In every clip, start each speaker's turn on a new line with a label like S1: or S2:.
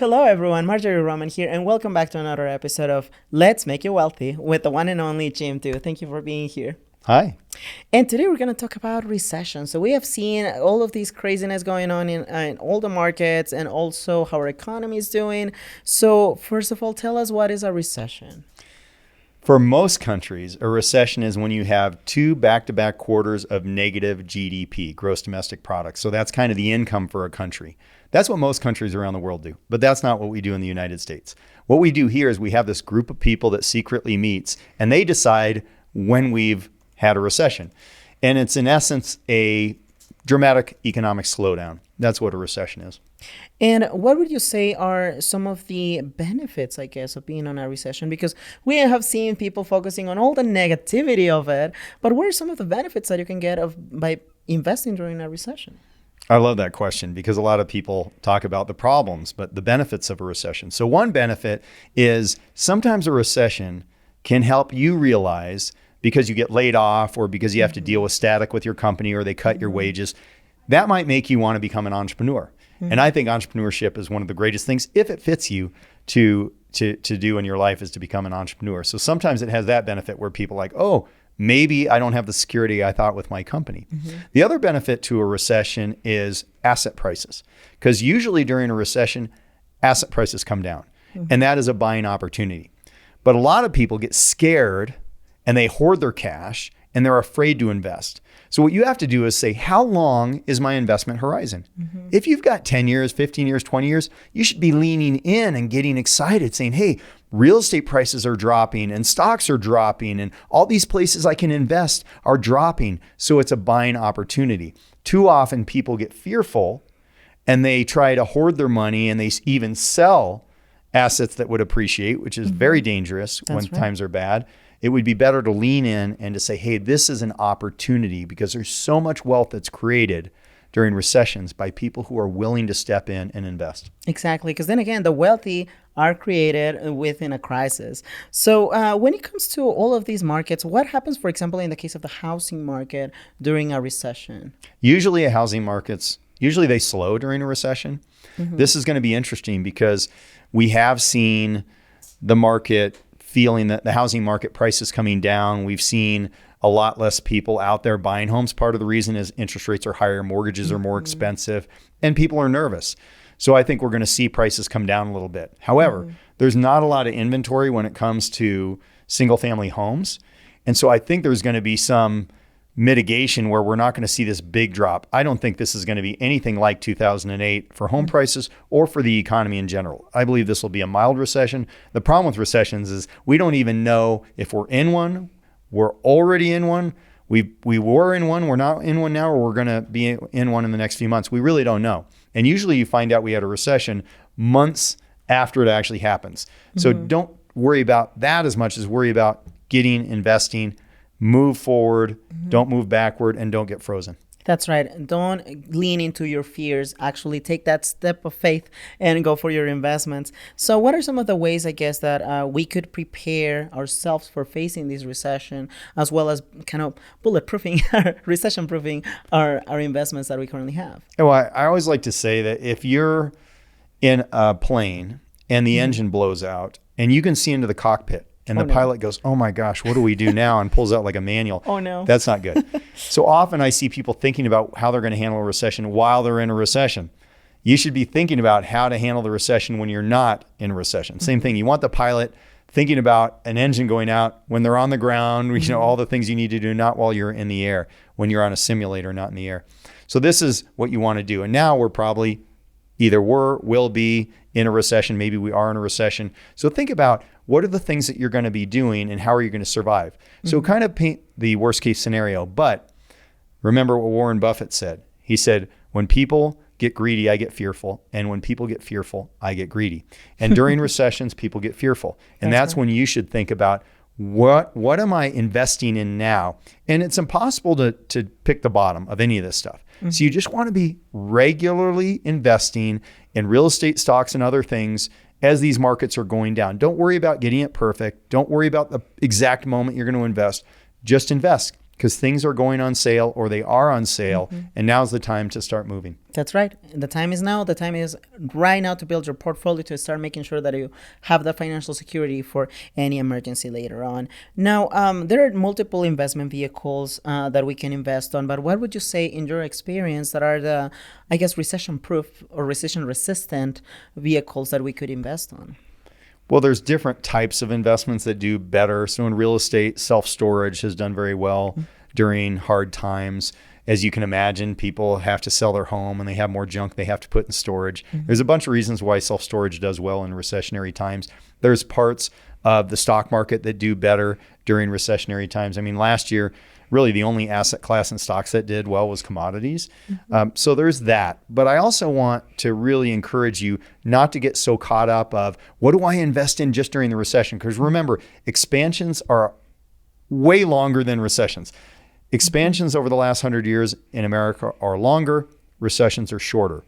S1: Hello everyone, Marjorie Roman here, and welcome back to another episode of Let's Make You Wealthy with the one and only Jim too. Thank you for being here.
S2: Hi.
S1: And today we're going to talk about recession. So we have seen all of this craziness going on in all the markets and also how our economy is doing. So first of all, tell us, what is a recession?
S2: For most countries, a recession is when you have two back-to-back quarters of negative GDP, gross domestic product. So that's kind of the income for a country. That's what most countries around the world do, but that's not what we do in the United States. What we do here is we have this group of people that secretly meets, and they decide when we've had a recession. And it's in essence a dramatic economic slowdown. That's what a recession is.
S1: And what would you say are some of the benefits, I guess, of being on a recession? Because we have seen people focusing on all the negativity of it, but what are some of the benefits that you can get by investing during a recession?
S2: I love that question because a lot of people talk about the problems, but the benefits of a recession. So one benefit is sometimes a recession can help you realize, because you get laid off or because you have to deal with static with your company or they cut your wages, that might make you want to become an entrepreneur. And I think entrepreneurship is one of the greatest things, if it fits you, to do in your life, is to become an entrepreneur. So sometimes it has that benefit where people are like, oh, maybe I don't have the security I thought with my company. The other benefit to a recession is asset prices, because usually during a recession, asset prices come down, and that is a buying opportunity. But a lot of people get scared and they hoard their cash and they're afraid to invest. So what you have to do is say, how long is my investment horizon? If you've got 10 years, 15 years, 20 years, you should be leaning in and getting excited, saying, hey, real estate prices are dropping and stocks are dropping and all these places I can invest are dropping. So it's a buying opportunity. Too often people get fearful and they try to hoard their money and they even sell assets that would appreciate, which is very dangerous when times are bad. It would be better to lean in and to say, hey, this is an opportunity, because there's so much wealth that's created during recessions by people who are willing to step in and invest.
S1: Exactly, because then again, the wealthy are created within a crisis. So when it comes to all of these markets, what happens, for example, in the case of the housing market during a recession?
S2: Usually they slow during a recession. This is going to be interesting because we have seen the market feeling that the housing market price is coming down. We've seen a lot less people out there buying homes. Part of the reason is interest rates are higher, mortgages are more expensive, and people are nervous. So I think we're going to see prices come down a little bit. However, there's not a lot of inventory when it comes to single family homes. And so I think there's going to be some mitigation where we're not going to see this big drop. I don't think this is going to be anything like 2008 for home prices or for the economy in general. I believe this will be a mild recession. The problem with recessions is we don't even know if we're in one, we're already in one, we were in one, we're not in one now, or we're going to be in one in the next few months. We really don't know. And usually you find out we had a recession months after it actually happens. So don't worry about that as much as worry about investing, move forward, don't move backward, and don't get frozen.
S1: That's right. Don't lean into your fears. Actually take that step of faith and go for your investments. So what are some of the ways, I guess, that we could prepare ourselves for facing this recession, as well as kind of bulletproofing, recession-proofing our investments that we currently have?
S2: Well, I always like to say that if you're in a plane and the engine blows out and you can see into the cockpit, and the pilot goes, oh my gosh, what do we do now? And pulls out like a manual.
S1: Oh no.
S2: That's not good. So often I see people thinking about how they're going to handle a recession while they're in a recession. You should be thinking about how to handle the recession when you're not in a recession. Same thing. You want the pilot thinking about an engine going out when they're on the ground, all the things you need to do, not while you're in the air, when you're on a simulator, not in the air. So this is what you want to do. And now we're probably will be in a recession. Maybe we are in a recession. So think about, what are the things that you're going to be doing and how are you going to survive? So kind of paint the worst case scenario, but remember what Warren Buffett said. He said, when people get greedy, I get fearful. And when people get fearful, I get greedy. And during recessions, people get fearful. And that's when you should think about, what am I investing in now? And it's impossible to pick the bottom of any of this stuff. So you just want to be regularly investing in real estate, stocks, and other things as these markets are going down. Don't worry about getting it perfect. Don't worry about the exact moment you're going to invest. Just invest, because things are going on sale or they are on sale, and now's the time to start moving.
S1: That's right. The time is now. The time is right now to build your portfolio, to start making sure that you have the financial security for any emergency later on. Now, there are multiple investment vehicles that we can invest on, but what would you say in your experience that are the, I guess, recession-proof or recession-resistant vehicles that we could invest on?
S2: Well, there's different types of investments that do better. So in real estate, self-storage has done very well during hard times. As you can imagine, people have to sell their home and they have more junk they have to put in storage. There's a bunch of reasons why self-storage does well in recessionary times. There's parts of the stock market that do better during recessionary times. I mean, last year, really the only asset class in stocks that did well was commodities. So there's that. But I also want to really encourage you not to get so caught up of what do I invest in just during the recession? Because remember, expansions are way longer than recessions. Expansions over the last 100 years in America are longer, recessions are shorter.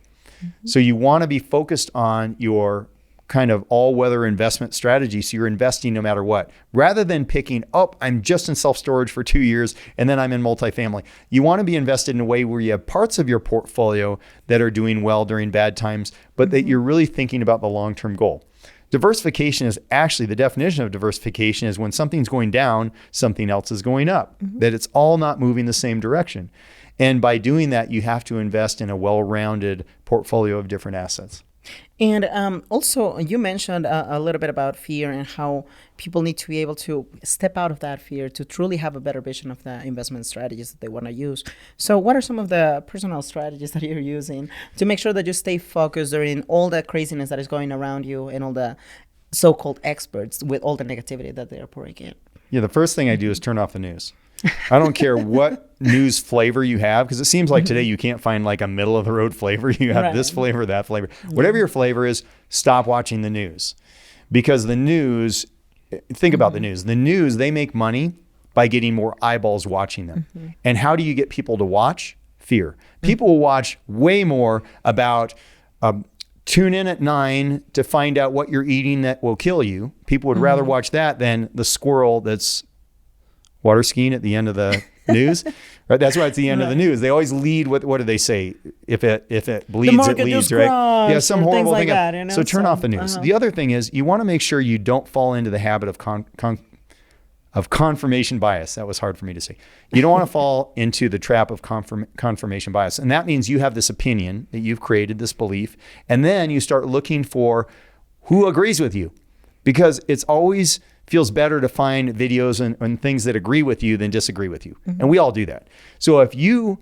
S2: So you want to be focused on your kind of all-weather investment strategy, so you're investing no matter what, rather than picking, I'm just in self-storage for 2 years and then I'm in multifamily. You want to be invested in a way where you have parts of your portfolio that are doing well during bad times, but that you're really thinking about the long-term goal. Diversification is actually, the definition of diversification is when something's going down, something else is going up, that it's all not moving the same direction. And by doing that, you have to invest in a well-rounded portfolio of different assets.
S1: And also, you mentioned a little bit about fear and how people need to be able to step out of that fear to truly have a better vision of the investment strategies that they want to use. So what are some of the personal strategies that you're using to make sure that you stay focused during all the craziness that is going around you and all the so-called experts with all the negativity that they are pouring in?
S2: Yeah, the first thing I do is turn off the news. I don't care what news flavor you have, because it seems like today you can't find like a middle of the road flavor. You have this flavor, that flavor. Whatever your flavor is, stop watching the news. Because the news, think about the news. The news, they make money by getting more eyeballs watching them. And how do you get people to watch? Fear. People will watch way more about tune in at 9 to find out what you're eating that will kill you. People would rather watch that than the squirrel that's water skiing at the end of the news, right? That's why it's the end of the news. They always lead with, what do they say? If it bleeds, it leads, right? Yeah, some horrible thing. Like that, so turn off the news. The other thing is you want to make sure you don't fall into the habit of confirmation bias. That was hard for me to say. You don't want to fall into the trap of confirmation bias. And that means you have this opinion that you've created, this belief, and then you start looking for who agrees with you, because it's always feels better to find videos and things that agree with you than disagree with you. And we all do that. So if you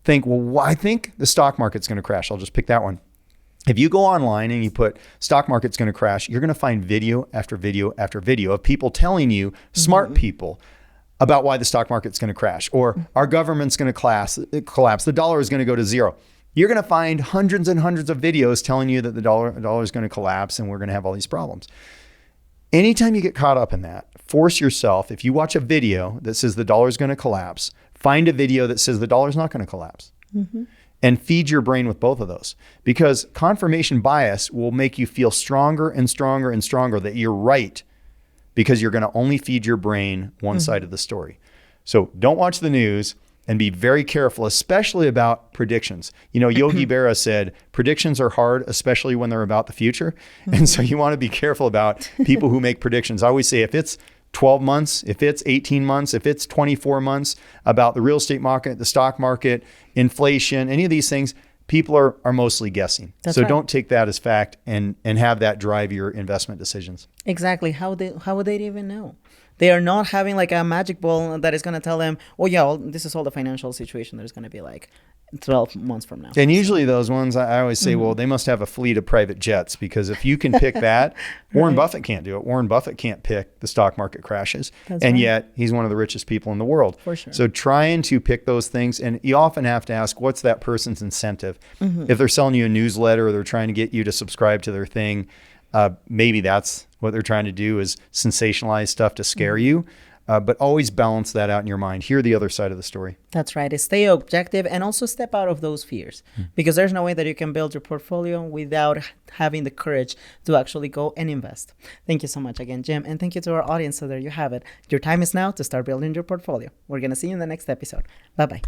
S2: think, well, I think the stock market's going to crash, I'll just pick that one. If you go online and you put stock market's going to crash, you're going to find video after video after video of people telling you, smart people, about why the stock market's going to crash, or our government's going to collapse, the dollar is going to go to zero. You're going to find hundreds and hundreds of videos telling you that the dollar is going to collapse and we're going to have all these problems. Anytime you get caught up in that, force yourself, if you watch a video that says the dollar is going to collapse, find a video that says the dollar is not going to collapse. And feed your brain with both of those, because confirmation bias will make you feel stronger and stronger and stronger that you're right, because you're going to only feed your brain one side of the story. So don't watch the news and be very careful, especially about predictions. You know, Yogi Berra said, predictions are hard, especially when they're about the future. And so you want to be careful about people who make predictions. I always say, if it's 12 months, if it's 18 months, if it's 24 months about the real estate market, the stock market, inflation, any of these things, people are mostly guessing. So don't take that as fact and have that drive your investment decisions.
S1: Exactly. How would they even know? They are not having like a magic ball that is going to tell them, oh yeah, well, this is all the financial situation that is going to be like 12 months from now.
S2: And usually those ones, I always say, well, they must have a fleet of private jets, because if you can pick that, Warren Buffett can't do it. Warren Buffett can't pick the stock market crashes. Yet he's one of the richest people in the world. For sure. So trying to pick those things, and you often have to ask, what's that person's incentive? If they're selling you a newsletter or they're trying to get you to subscribe to their thing, maybe that's what they're trying to do, is sensationalize stuff to scare you. but always balance that out in your mind. Hear the other side of the story.
S1: That's right. Stay objective and also step out of those fears, because there's no way that you can build your portfolio without having the courage to actually go and invest. Thank you so much again, Jim. And thank you to our audience. So there you have it. Your time is now to start building your portfolio. We're going to see you in the next episode. Bye-bye.